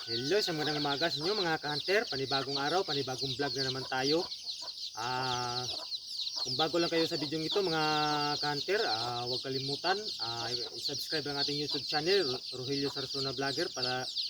Hello, sa magandang umaga sa inyo mga ka-hunter. Panibagong araw, panibagong vlog na naman tayo. Kung bago lang kayo sa video ito mga ka-hunter, huwag kalimutan i-subscribe ang ating YouTube channel, Rogelio Sarsona Vlogger,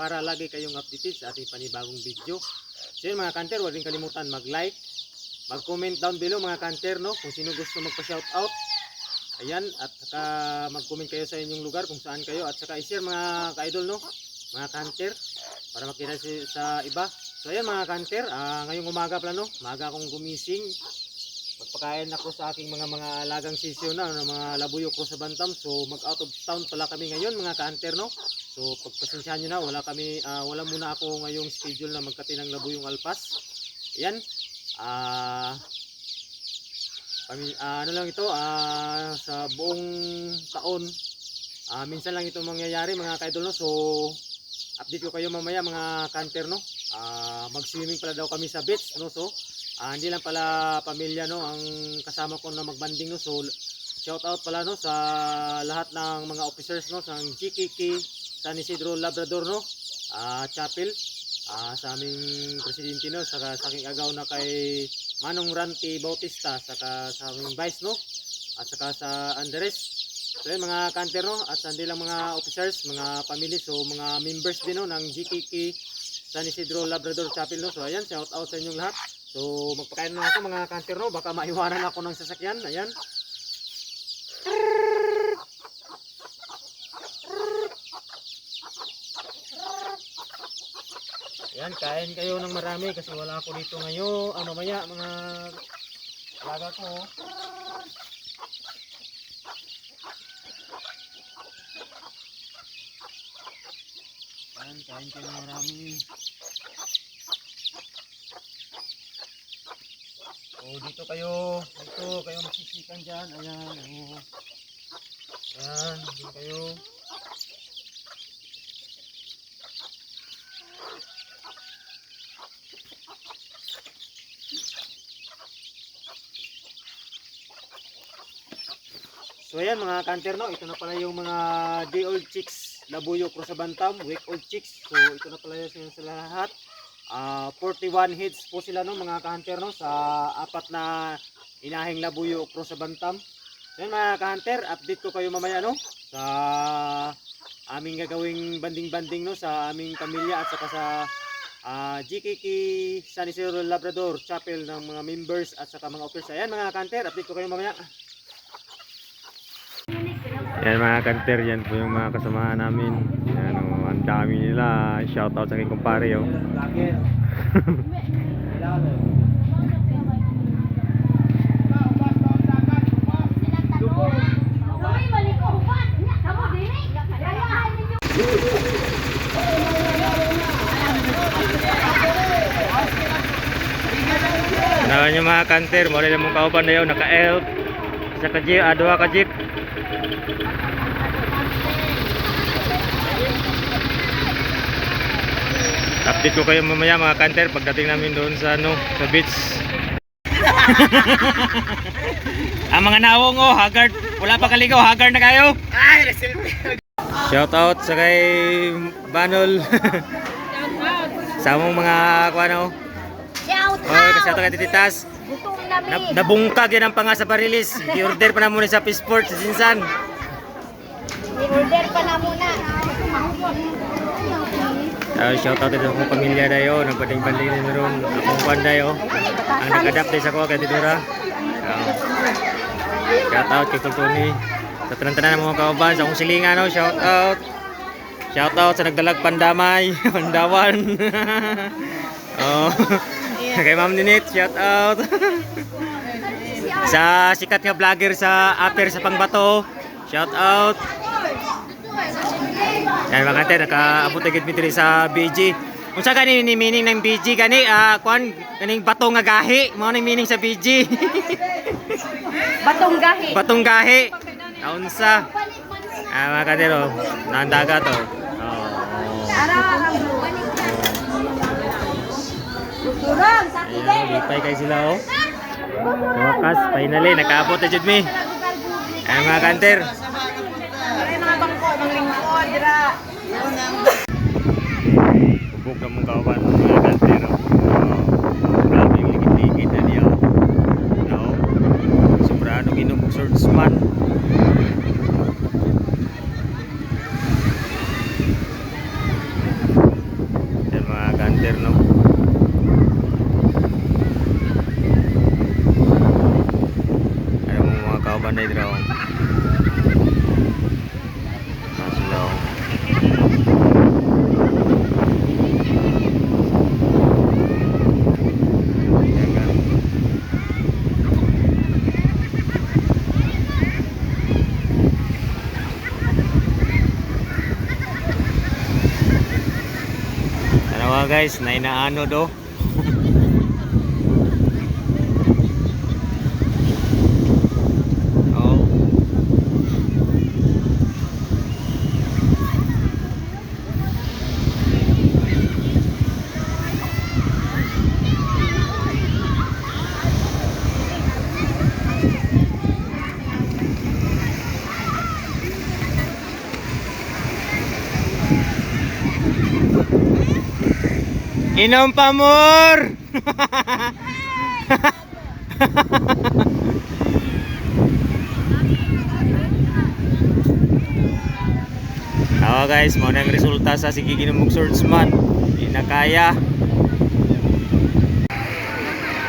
para lagi kayong updated sa ating panibagong video. So yun mga ka-hunter, huwag rin kalimutan mag-like, mag-comment down below mga ka-hunter, no? Kung sino gusto magpa-shoutout. Ayan, at saka mag-comment kayo sa inyong lugar kung saan kayo, at saka i-share mga ka-idol, no? Mga ka-hunter, para makita sa iba. So ayan mga ka-hunter, ngayong umaga pala, no? Maaga akong gumising. Magpakain ako sa aking mga alagang sisyo na, mga labuyok ko sa Bantam. So mag out of town pala kami ngayon mga ka-hunter, no? So pagpasensyahan nyo na, wala muna ako ngayong schedule na magkati ng labuyong alpas. Ayan, ano lang ito, sa buong taon, minsan lang ito mangyayari mga ka-idol, no? So update ko kayo mamaya mga ka-hunter, no? Mag-swimming pala daw kami sa beach, no? So hindi lang pala pamilya, no, ang kasama ko na magbanding, no? So shout out pala, no, sa lahat ng mga officers, no, sa GKK San Isidro Labrador, no, Chapel, sa aming presidente, no, saka sa aking agaw na kay Manong Ranti Bautista, saka sa aming vice, no, at saka sa Andres. So yun mga ka-hunter, no, at hindi lang mga officers, mga family, so mga members din, no, ng GKK San Isidro Labrador Chapel, no. So ayan, shout out sa inyong lahat. So magpakain na ako mga ka-hunter, no, baka maiwanan ako ng sasakyan. Ayan, ayan, kain kayo ng marami kasi wala ako dito ngayon. Mamaya mga alaga ko. Ayan, kain kayo ng marami. Dito kayo magsisikan dyan. Ayan, ayan, dito kayo. So ayan mga ka-hunter, no, ito na pala yung mga day old chicks Labuyok Rosa Bantam, week old chicks. So ito na pala yung sa lahat. 41 heads po sila, no, mga ka-hunter, no, sa apat na inahing Labuyok Rosa Bantam. So ayan mga ka-hunter, update ko kayo mamaya, no, sa aming gagawing banding-banding, no, sa aming pamilya at saka sa GKK San Isidro Labrador Chapel ng mga members at saka mga officers. Ayan mga ka-hunter, update ko kayo mamaya. Yan mga ka-hunter, yan po yung mga kasamahan namin. Yan, ang dami nila. Shoutout sa aking kumpare, oh. Naman yung mga ka-hunter, muli na mong kauban na yun, naka-elf, isa ka jeep, dua ka jeep. Update ko kayo mamaya mga ka-hunter pagdating namin doon sa sa beach. Ang mga nawong, haggard, wala pa kaligaw, haggard na kayo. Shout out sa kay Banol. Sa mong mga kuano. Kasi ato kay Tititas. Nabungkag yan ang panga sa Barilis. I-order pa na muna sa Peaceport sa Sinsan. I-order pa na muna. Shout out sa akong pamilya dayo, nagpanding-panding na meron akong panday, ang nag-adapt sa ako kay Tidura. Shout out kay Kultuni sa tanan-tanan ng mga kauban sa akong silingan, no. Shout out sa nagdalag pandamay pandawan. Kay Ma'am Ninit, shout out. Sa sikat nga vlogger sa Aper sa Pangbato, shout out. Yan mga ka-hunter, nakaabot agad mi diri sa BG. Kung sa gani ni meaning ng BG gani, kaning batong nga gahi, mao ni meaning sa BG. Batong gahi. Batong gahi. Kaunsa? Mga ka-hunter, nandaga to. Ayan, lipay kayo sila, Wakas, finally, nakaabot na jud mi. Ayan mga ka-hunter. kanter no. Ano mo mga kauban na dito. Maslaw. Guys, na inaano do. Oh. Inom pa more. Guys, mo nang resulta sa sige ginumog swordsman. Di na kaya.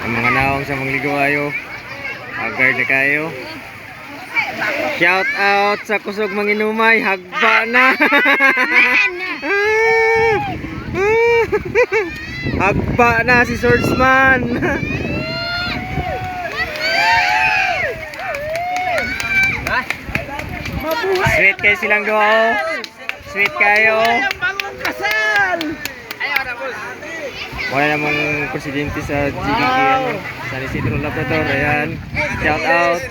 Ang mga naong sa mga ligawayo. Agard na kayo. Shout out sa kusog manginumay, hagba na. Hagba na si swordsman. Sweet kayo silang duo. Sweet kayo. Wala namang presidente sa GDK ano, San Isidro Labrador. Ayan. Shout out.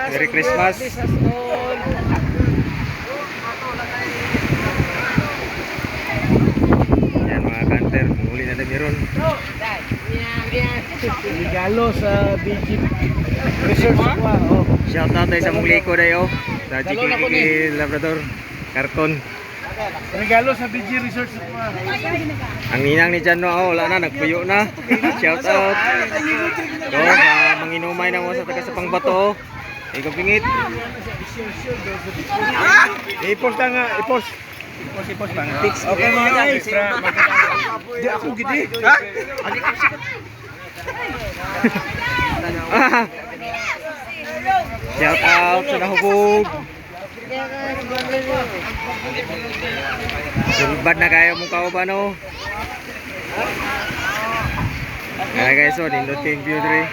Merry Christmas. Ayan mga kanter, muli na dami ron. Regalo sa BG Research Aqua. Oh. Shout out tayo sa mong liko dayo sa GDK Labrador. Karton. Regalo sa BG Research Aqua. Ang ninang ni Jan oh, wala na, nagpuyo na. Shout out. So, manginumay na mo sa taga sa pangbato. Ikaw pingit. I-post na nga, i-post. I-post ba? Okay mga guys. Di ako gidi. Ha? Shout out sa nahubog. Sulbad na kayo mong kauban no. Kaya guys, so nindot kayong view dre.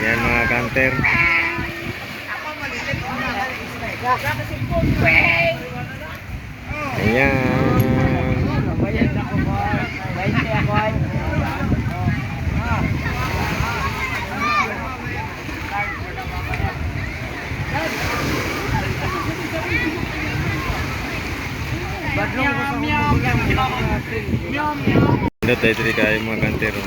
Yan mga kanter. Ayan. Hindi tayo dito kayo mga kantero.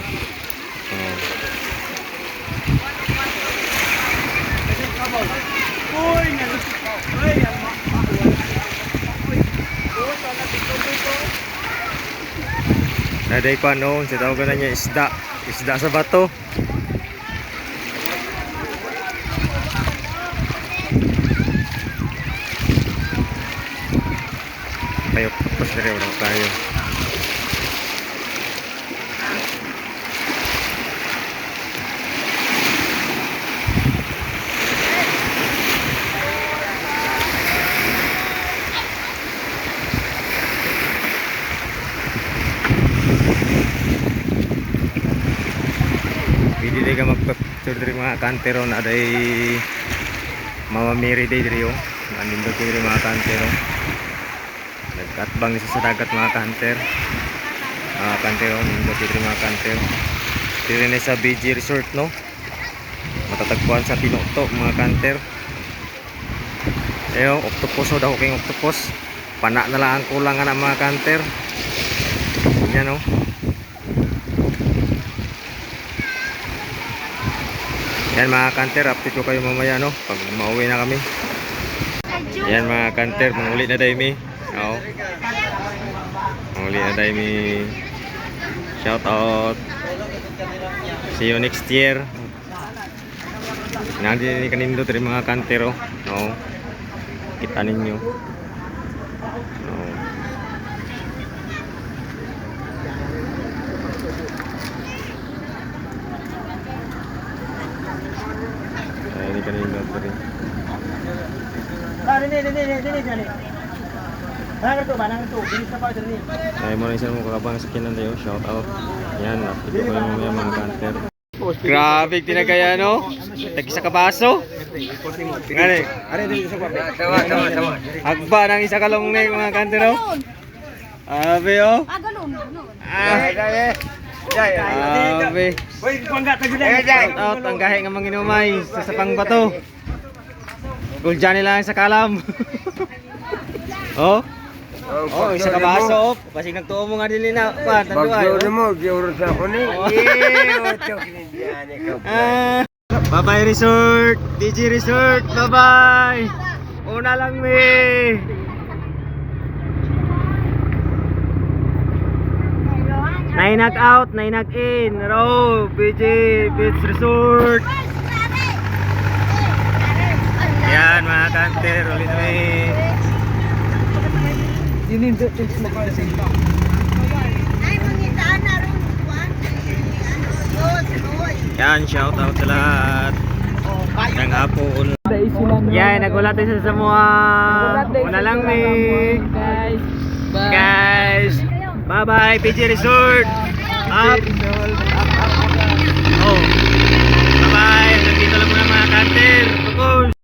Naday pa noon, sa tawag na niya isda. Isda sa bato. Tayo tapos na rin wala tayo. Pwede ka magpa-picture dari mga kantero na day Mama Mary day diri yo. Nandito ko diri mga kantero. Nagkatbang isa sa dagat mga kanter. Mga kantero, nandito diri mga kanter. Diri na sa BG Resort no. Matatagpuan sa Pinokto mga kanter. Ayo, octopus daw kay octopus. Pana na lang ang kulang na mga kanter. Yan no. Yan mga kanter, update ko kayo mamaya no pag mauwi na kami. Yan mga kanter, manguli na tayo mi. Oo. Manguli na tayo mi. Shout out. See you next year. Nandiyan ni kanindo tayo mga kanter oh. Oo. Kita ninyo. Oo. Ay mo na isa mo kakabang sakyanan tayo. Shout out. Yan, update ko yung mga kanter. Grabe tinagaya no. Tag isa ka baso. Ngani. Agba ng isa kalong na yung mga kanter no. Abe oh. Ganun, ganun. Abe. Shout out ang gahe nga manginumay sa sapang bato. Guljan nila sa kalam. Oh. Oh, isa ka baso. Pasig nagtuo mo nga dili na. Pa, tanduay. Bye-bye resort. DG Resort. Bye-bye. Una lang me. Nainak out, nainak in. Row, BG Beach Resort. Yan mga kanter, ulit me. Ay, mangitaan na rin. Yan, shout out sa lahat. Ng hapon. Yan, nagulat din sa Samoa. Una lang me. Guys. Bye-bye, PG Resort. Up. Oh. Bye-bye. Nandito lang muna mga kanter. Focus.